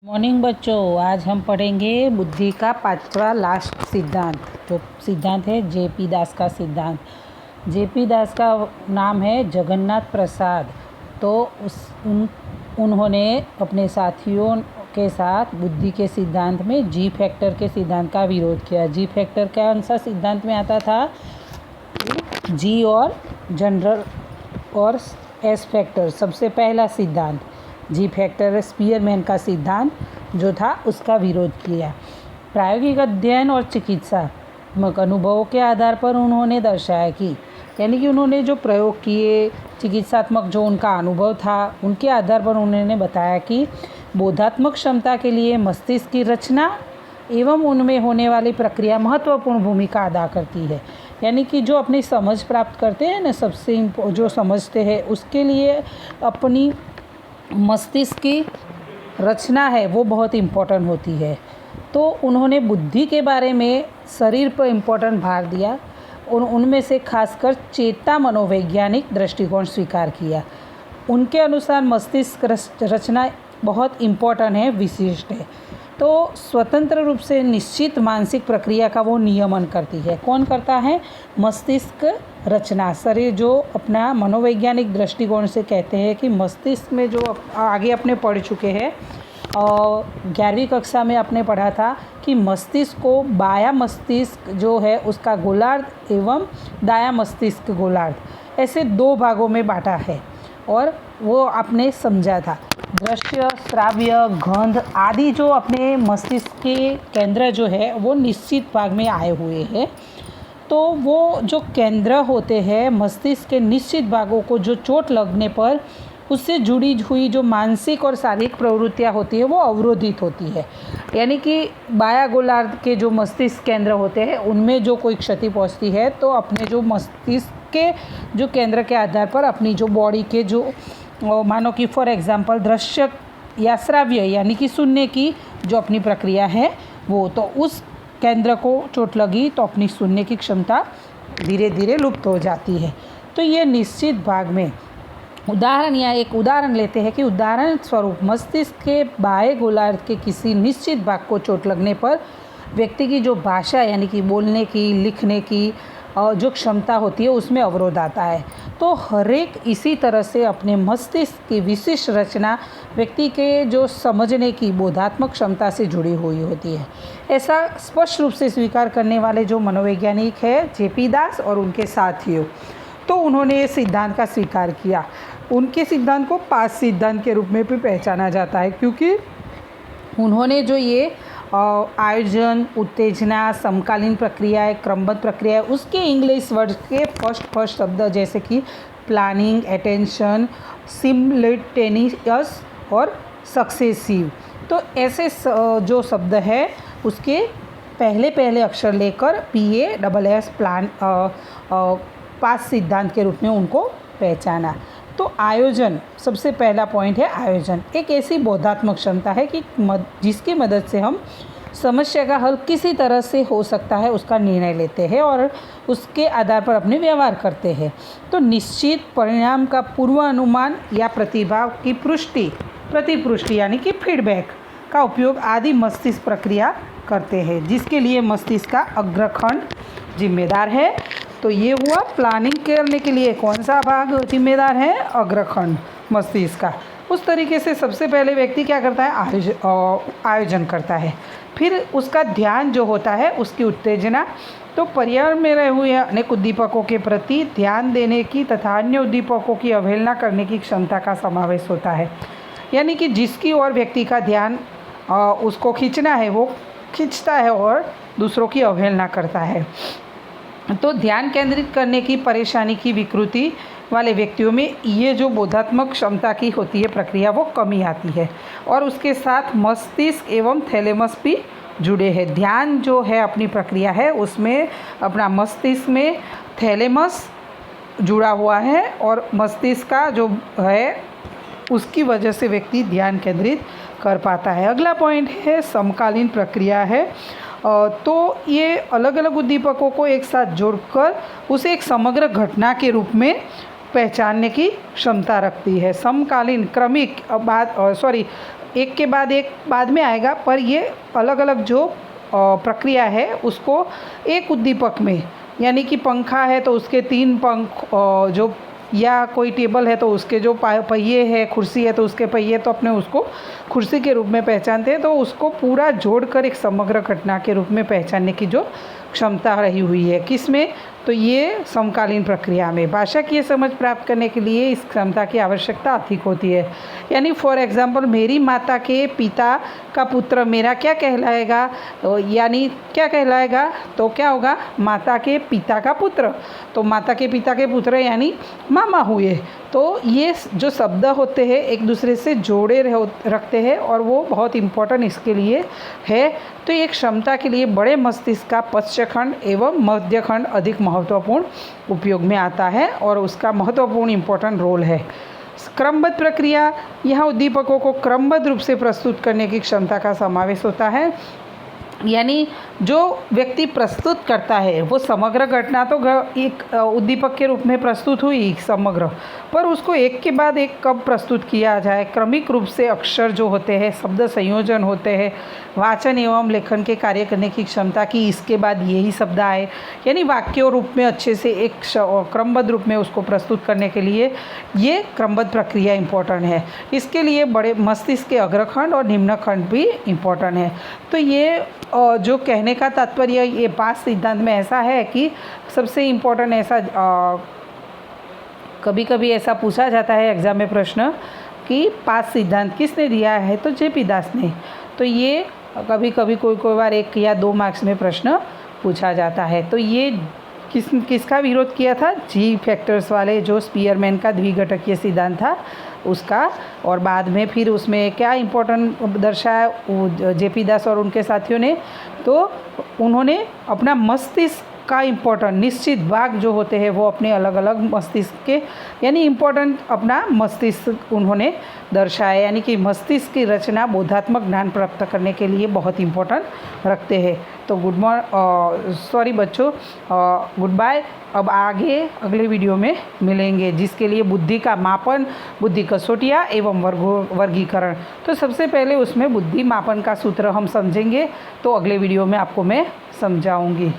Morning बच्चों, आज हम पढ़ेंगे बुद्धि का पांचवा लास्ट सिद्धांत। जो सिद्धांत है जेपी दास का सिद्धांत। जेपी दास का नाम है जगन्नाथ प्रसाद। तो उन्होंने अपने साथियों के साथ बुद्धि के सिद्धांत में जी फैक्टर के सिद्धांत का विरोध किया। जी फैक्टर कौन सा सिद्धांत में आता था? जी और जनरल और एस फैक्टर, सबसे पहला सिद्धांत जी फैक्टर स्पीयरमैन का सिद्धांत जो था उसका विरोध किया। प्रायोगिक अध्ययन और चिकित्सात्मक अनुभवों के आधार पर उन्होंने दर्शाया कि यानी कि उन्होंने जो प्रयोग किए, चिकित्सात्मक जो उनका अनुभव था, उनके आधार पर उन्होंने बताया कि बोधात्मक क्षमता के लिए मस्तिष्क की रचना एवं उनमें होने वाली प्रक्रिया महत्वपूर्ण भूमिका अदा करती है। यानी कि जो अपनी समझ प्राप्त करते हैं ना, सबसे जो समझते हैं उसके लिए अपनी मस्तिष्क की रचना है वो बहुत इम्पोर्टेंट होती है। तो उन्होंने बुद्धि के बारे में शरीर पर इम्पोर्टेंट भार दिया और उनमें से खासकर चेतना मनोवैज्ञानिक दृष्टिकोण स्वीकार किया। उनके अनुसार मस्तिष्क रचना बहुत इम्पोर्टेंट है, विशिष्ट है। तो स्वतंत्र रूप से निश्चित मानसिक प्रक्रिया का वो नियमन करती है। कौन करता है? मस्तिष्क रचना। शरीर जो अपना मनोवैज्ञानिक दृष्टिकोण से कहते हैं कि मस्तिष्क में जो आगे अपने पढ़ चुके हैं, 11वीं कक्षा में आपने पढ़ा था कि मस्तिष्क को बायां मस्तिष्क जो है उसका गोलार्ध एवं दायां मस्तिष्क गोलार्ध, ऐसे दो भागों में बांटा है और वो आपने समझा था। दृश्य, श्राव्य, गंध आदि जो अपने मस्तिष्क के केंद्र जो है वो निश्चित भाग में आए हुए हैं। तो वो जो केंद्र होते हैं मस्तिष्क के निश्चित भागों को जो चोट लगने पर उससे जुड़ी हुई जो मानसिक और शारीरिक प्रवृत्तियाँ होती है वो अवरोधित होती है। यानी कि बायां गोलार्ध के जो मस्तिष्क केंद्र होते हैं उनमें जो कोई क्षति पहुंचती है तो अपने जो मस्तिष्क के जो केंद्र के आधार पर अपनी जो बॉडी के जो मानो कि फॉर एग्जांपल दृश्य या श्राव्य यानी कि सुनने की जो अपनी प्रक्रिया है वो, तो उस केंद्र को चोट लगी तो अपनी सुनने की क्षमता धीरे धीरे लुप्त हो जाती है। तो ये निश्चित भाग में एक उदाहरण लेते हैं कि उदाहरण स्वरूप मस्तिष्क के बाएं गोलार्ध के किसी निश्चित भाग को चोट लगने पर व्यक्ति की जो भाषा यानी कि बोलने की, लिखने की जो क्षमता होती है उसमें अवरोध आता है। तो हर एक इसी तरह से अपने मस्तिष्क की विशिष्ट रचना व्यक्ति के जो समझने की बोधात्मक क्षमता से जुड़ी हुई होती है। ऐसा स्पष्ट रूप से स्वीकार करने वाले जो मनोवैज्ञानिक है जेपी दास और उनके साथियों, तो उन्होंने इस सिद्धांत का स्वीकार किया। उनके सिद्धांत को 5 सिद्धांत के रूप में भी पहचाना जाता है क्योंकि उन्होंने जो ये आयोजन, उत्तेजना, समकालीन प्रक्रियाएं, क्रमबद्ध प्रक्रिया, उसके इंग्लिश वर्ड के फर्स्ट शब्द जैसे कि प्लानिंग, अटेंशन, सिमल्टेनियस और सक्सेसिव, तो ऐसे जो शब्द है उसके पहले अक्षर लेकर PASS प्लान 5 सिद्धांत के रूप में उनको पहचाना। तो आयोजन सबसे पहला पॉइंट है। आयोजन एक ऐसी बोधात्मक क्षमता है कि जिसकी मदद से हम समस्या का हल किसी तरह से हो सकता है उसका निर्णय लेते हैं और उसके आधार पर अपने व्यवहार करते हैं। तो निश्चित परिणाम का पूर्व अनुमान या प्रतिभाव की प्रतिपुष्टि यानी कि फीडबैक का उपयोग आदि मस्तिष्क प्रक्रिया करते हैं, जिसके लिए मस्तिष्क का अग्रखंड जिम्मेदार है। तो ये हुआ प्लानिंग करने के लिए कौन सा भाग जिम्मेदार है? अग्रखंड मस्तिष्क का। उस तरीके से सबसे पहले व्यक्ति क्या करता है? आयोजन करता है। फिर उसका ध्यान जो होता है उसकी उत्तेजना, तो पर्यावरण में रहे हुए अनेक उद्दीपकों के प्रति ध्यान देने की तथा अन्य उद्दीपकों की अवहेलना करने की क्षमता का समावेश होता है। यानी कि जिसकी ओर व्यक्ति का ध्यान उसको खींचना है वो खींचता है और दूसरों की अवहेलना करता है। तो ध्यान केंद्रित करने की परेशानी की विकृति वाले व्यक्तियों में ये जो बोधात्मक क्षमता की होती है प्रक्रिया वो कमी आती है और उसके साथ मस्तिष्क एवं थैलेमस भी जुड़े हैं। ध्यान जो है अपनी प्रक्रिया है उसमें अपना मस्तिष्क में थैलेमस जुड़ा हुआ है और मस्तिष्क का जो है उसकी वजह से व्यक्ति ध्यान केंद्रित कर पाता है। अगला पॉइंट है समकालीन प्रक्रिया है। तो ये अलग अलग उद्दीपकों को एक साथ जोड़कर उसे एक समग्र घटना के रूप में पहचानने की क्षमता रखती है। समकालीन क्रमिक एक के बाद एक बाद में आएगा, पर ये अलग अलग जो प्रक्रिया है उसको एक उद्दीपक में, यानी कि पंखा है तो उसके 3 पंख, जो या कोई टेबल है तो उसके जो पहिए है, कुर्सी है तो उसके पहिए, तो अपने उसको कुर्सी के रूप में पहचानते हैं। तो उसको पूरा जोड़कर एक समग्र घटना के रूप में पहचानने की जो क्षमता रही हुई है किस में, तो ये समकालीन प्रक्रिया में। भाषा की ये समझ प्राप्त करने के लिए इस क्षमता की आवश्यकता अधिक होती है। यानी फॉर एग्जांपल, मेरी माता के पिता का पुत्र मेरा क्या कहलाएगा, यानी क्या कहलाएगा, तो क्या होगा, माता के पिता का पुत्र। तो माता के पिता के पुत्र यानी मामा हुए। तो ये जो शब्द होते हैं एक दूसरे से जोड़े रखते हैं और वो बहुत इम्पोर्टेंट इसके लिए है। तो ये क्षमता के लिए बड़े मस्तिष्क का पश्चखंड एवं मध्यखंड अधिक महत्वपूर्ण उपयोग में आता है और उसका महत्वपूर्ण इम्पोर्टेंट रोल है। क्रमबद्ध प्रक्रिया, यहाँ उद्दीपकों को क्रमबद्ध रूप से प्रस्तुत करने की क्षमता का समावेश होता है। यानी जो व्यक्ति प्रस्तुत करता है वो समग्र घटना तो एक उद्दीपक के रूप में प्रस्तुत हुई समग्र, पर उसको एक के बाद एक कब प्रस्तुत किया जाए, क्रमिक रूप से अक्षर जो होते हैं, शब्द संयोजन होते हैं, वाचन एवं लेखन के कार्य करने की क्षमता की इसके बाद यही शब्द आए, यानी वाक्यों रूप में अच्छे से एक क्रमबद्ध रूप में उसको प्रस्तुत करने के लिए ये क्रमबद्ध प्रक्रिया इम्पोर्टेंट है। इसके लिए बड़े मस्तिष्क के अग्रखंड और निम्नखंड भी इम्पोर्टेंट है। तो ये जो कहने का तात्पर्य ये 5 सिद्धांत में ऐसा है कि सबसे इम्पोर्टेंट ऐसा, कभी कभी ऐसा पूछा जाता है एग्ज़ाम में प्रश्न कि 5 सिद्धांत किसने दिया है, तो जेपी दास ने। तो ये कभी कभी कोई बार 1 या 2 मार्क्स में प्रश्न पूछा जाता है। तो ये किसका विरोध किया था, जी फैक्टर्स वाले, जो स्पीयरमैन का द्विघटकीय सिद्धांत था उसका। और बाद में फिर उसमें क्या इम्पोर्टेंट दर्शाया जेपी दास और उनके साथियों ने, तो उन्होंने अपना मस्तिष्क का इम्पोर्टेंट निश्चित भाग जो होते हैं वो अपने अलग अलग मस्तिष्क के, यानी इम्पोर्टेंट अपना मस्तिष्क उन्होंने दर्शाया, यानी कि मस्तिष्क की रचना बोधात्मक ज्ञान प्राप्त करने के लिए बहुत इम्पोर्टेंट रखते हैं। तो बच्चों, गुड बाय। अब आगे अगले वीडियो में मिलेंगे जिसके लिए बुद्धि का मापन, बुद्धि कसौटियाँ एवं वर्गीकरण। तो सबसे पहले उसमें बुद्धि मापन का सूत्र हम समझेंगे, तो अगले वीडियो में आपको मैं समझाऊंगी।